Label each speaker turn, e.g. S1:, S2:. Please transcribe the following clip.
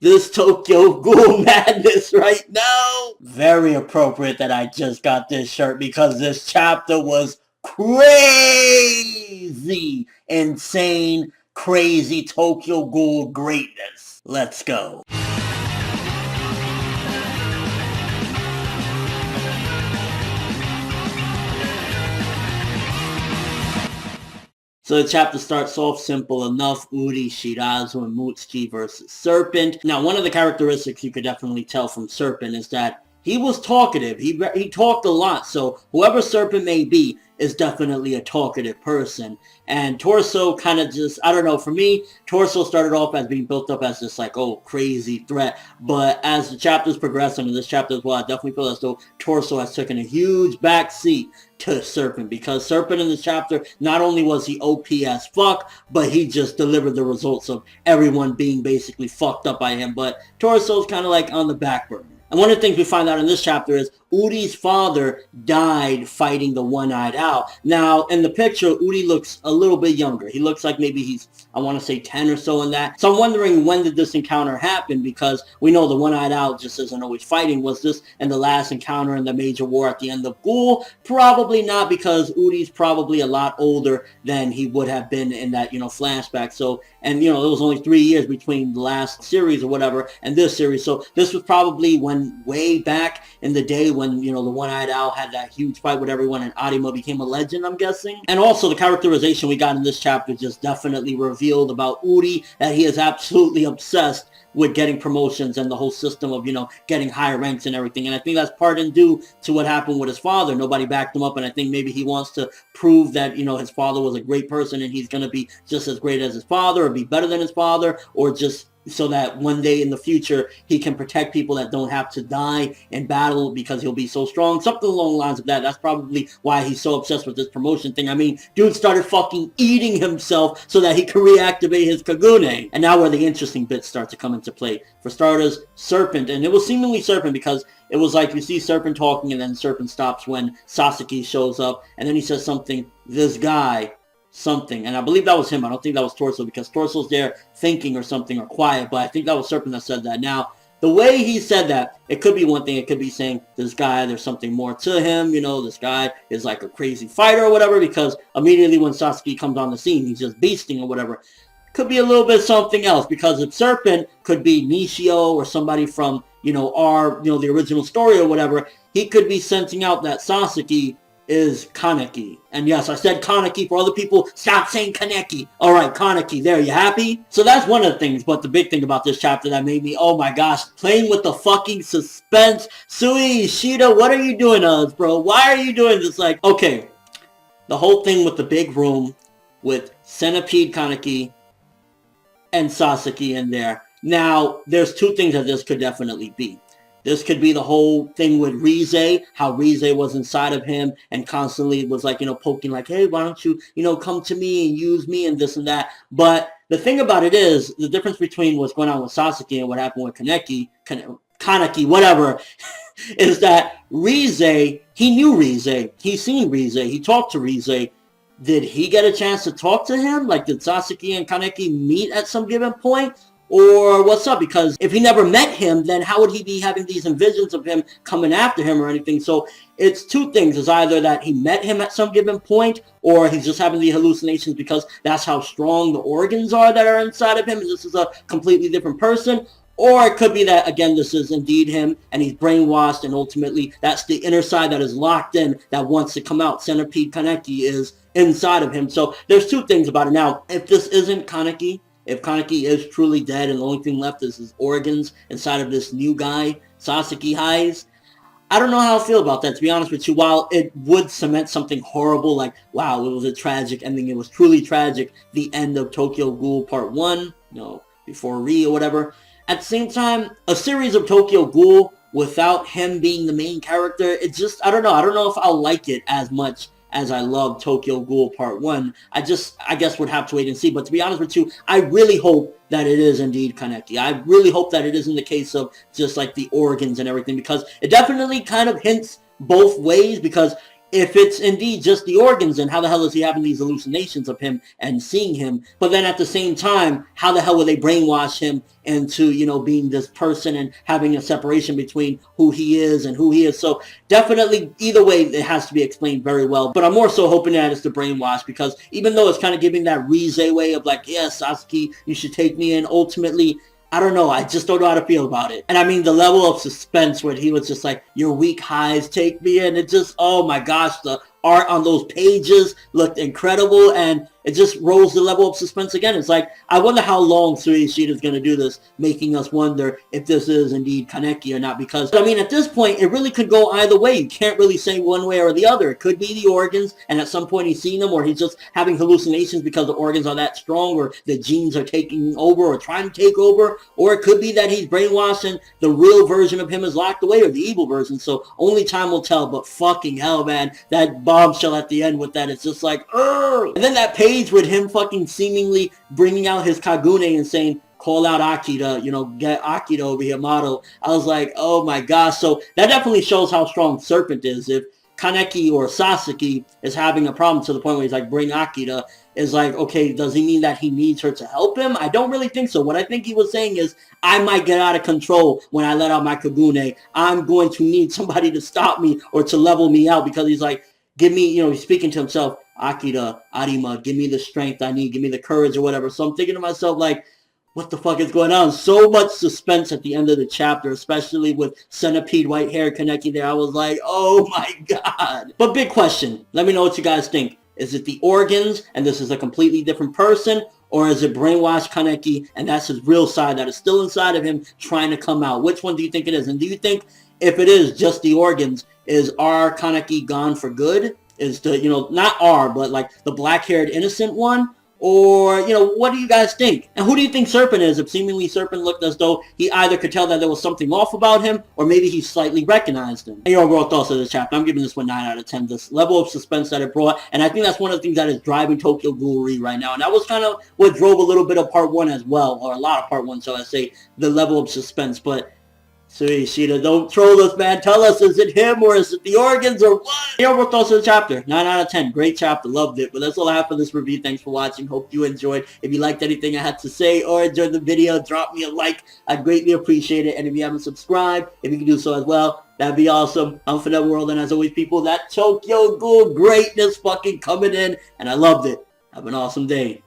S1: this Tokyo Ghoul madness right now. Very appropriate that I just got this shirt because this chapter was crazy, insane, crazy Tokyo Ghoul greatness. Let's go. So the chapter starts off simple enough. Uri, Shirazu, and Mutsuki versus Serpent. Now, one of the characteristics you could definitely tell from Serpent is that he was talkative. He talked a lot. So whoever Serpent may be is definitely a talkative person. And Torso kind of just, I don't know, for me, Torso started off as being built up as this like, oh, crazy threat. But as the chapters progress, and in this chapter as well, I definitely feel as though Torso has taken a huge backseat to Serpent, because Serpent in this chapter, not only was he OP as fuck, but he just delivered the results of everyone being basically fucked up by him. But Torso's kind of like on the back burner. And one of the things we find out in this chapter is Uri's father died fighting the One-Eyed Owl. Now, in the picture, Uri looks a little bit younger. He looks like maybe he's, I want to say 10 or so in that. So I'm wondering, when did this encounter happen? Because we know the One-Eyed Owl just isn't always fighting. Was this in the last encounter in the major war at the end of Ghoul? Probably not, because Uri's probably a lot older than he would have been in that, flashback. So, and, it was only 3 years between the last series or whatever and this series. So this was probably when way back in the day when, the One-Eyed Owl had that huge fight with everyone and Arima became a legend, I'm guessing. And also the characterization we got in this chapter just definitely revealed about Uri that he is absolutely obsessed with getting promotions and the whole system of, getting higher ranks and everything. And I think that's part and due to what happened with his father. Nobody backed him up, and I think maybe he wants to prove that, his father was a great person and he's going to be just as great as his father or be better than his father, or just so that one day in the future he can protect people that don't have to die in battle because he'll be so strong. Something along the lines of that. That's probably why he's so obsessed with this promotion thing. I mean, dude started fucking eating himself so that he could reactivate his Kagune. And now where the interesting bits start to come into play. For starters, Serpent. And it was seemingly Serpent because it was like you see Serpent talking and then Serpent stops when Sasaki shows up. And then he says something, this guy, something, and I believe that was him. I don't think that was Torso, because Torso's there thinking or something or quiet, but I think that was Serpent that said that. Now, the way he said that, it could be one thing. It could be saying, this guy, there's something more to him, this guy is like a crazy fighter or whatever, because immediately when Sasaki comes on the scene, he's just beasting or whatever. Could be a little bit something else, because if Serpent could be Nishio or somebody from, our, the original story or whatever, he could be sensing out that Sasaki is Kaneki. And yes, I said Kaneki. For other people, stop saying Kaneki. Alright, Kaneki. There, you happy? So that's one of the things, but the big thing about this chapter that made me, oh my gosh, playing with the fucking suspense. Sui, Ishida, what are you doing to us, bro? Why are you doing this? Like, okay, the whole thing with the big room with Centipede Kaneki and Sasaki in there. Now, there's two things that this could definitely be. This could be the whole thing with Rize, how Rize was inside of him and constantly was like, poking like, hey, why don't you, come to me and use me and this and that. But the thing about it is, the difference between what's going on with Sasaki and what happened with Kaneki, whatever, is that Rize, he knew Rize. He's seen Rize. He talked to Rize. Did he get a chance to talk to him? Like, did Sasaki and Kaneki meet at some given point? Or what's up? Because if he never met him, then how would he be having these visions of him coming after him or anything? So it's two things. It's either that he met him at some given point, or he's just having the hallucinations because that's how strong the organs are that are inside of him, and this is a completely different person. Or it could be that, again, this is indeed him, and he's brainwashed, and ultimately that's the inner side that is locked in, that wants to come out. Centipede Kaneki is inside of him. So there's two things about it. Now, if this isn't Kaneki, if Kaneki is truly dead and the only thing left is his organs inside of this new guy, Sasaki Haise, I don't know how I feel about that, to be honest with you. While it would cement something horrible, like, wow, it was a tragic ending, it was truly tragic, the end of Tokyo Ghoul Part 1, before Re or whatever. At the same time, a series of Tokyo Ghoul without him being the main character, it just, I don't know if I'll like it as much as I love Tokyo Ghoul Part 1. I guess would have to wait and see. But to be honest with you, I really hope that it is indeed Kaneki. I really hope that it isn't the case of just like the organs and everything, because it definitely kind of hints both ways, because if it's indeed just the organs, and how the hell is he having these hallucinations of him and seeing him? But then at the same time, how the hell will they brainwash him into, you know, being this person and having a separation between who he is and who he is? So definitely, either way, it has to be explained very well. But I'm more so hoping that it's the brainwash, because even though it's kind of giving that Rize way of like, yeah, Sasaki, you should take me in, ultimately, I don't know. I just don't know how to feel about it. And I mean, the level of suspense when he was just like, your weak highs take me in. It just, oh my gosh, the art on those pages looked incredible, and it just rose the level of suspense again. It's like, I wonder how long Sui Ishida's going to do this, making us wonder if this is indeed Kaneki or not, because, I mean, at this point, it really could go either way. You can't really say one way or the other. It could be the organs, and at some point he's seen them, or he's just having hallucinations because the organs are that strong, or the genes are taking over or trying to take over, or it could be that he's brainwashed and the real version of him is locked away, or the evil version. So only time will tell, but fucking hell, man, that bombshell at the end with that, it's just like, ugh. And then that page with him fucking seemingly bringing out his Kagune and saying, call out Akira, you know, get Akira over here, model. I was like, oh my gosh. So that definitely shows how strong Serpent is. If Kaneki or Sasaki is having a problem to the point where he's like, bring Akira, is like, okay, does he mean that he needs her to help him? I don't really think so. What I think he was saying is, I might get out of control when I let out my Kagune. I'm going to need somebody to stop me or to level me out, because he's like, give me, you know, he's speaking to himself, Akira, Arima, give me the strength I need, give me the courage or whatever. So I'm thinking to myself, like, what the fuck is going on? So much suspense at the end of the chapter, especially with Centipede white hair Kaneki there. I was like, oh my god. But big question. Let me know what you guys think. Is it the organs and this is a completely different person? Or is it brainwashed Kaneki and that's his real side that is still inside of him trying to come out? Which one do you think it is? And do you think if it is just the organs, is our Kaneki gone for good? Is the, you know, not R, but like the black-haired innocent one? Or, you know, what do you guys think? And who do you think Serpent is? If seemingly Serpent looked as though he either could tell that there was something off about him, or maybe he slightly recognized him. And your overall thoughts of this chapter? I'm giving this one 9 out of 10. This level of suspense that it brought, and I think that's one of the things that is driving Tokyo Ghoul right now. And that was kind of what drove a little bit of part 1 as well, or a lot of part 1, so I say, the level of suspense. But Sui Ishida, don't troll us, man. Tell us, is it him or is it the organs or what? Your overall thoughts of the chapter? 9 out of 10. Great chapter. Loved it. But that's all I have for this review. Thanks for watching. Hope you enjoyed. If you liked anything I had to say or enjoyed the video, drop me a like. I'd greatly appreciate it. And if you haven't subscribed, if you can do so as well, that'd be awesome. I'm ForneverWorld, and as always, people, that Tokyo Ghoul greatness fucking coming in, and I loved it. Have an awesome day.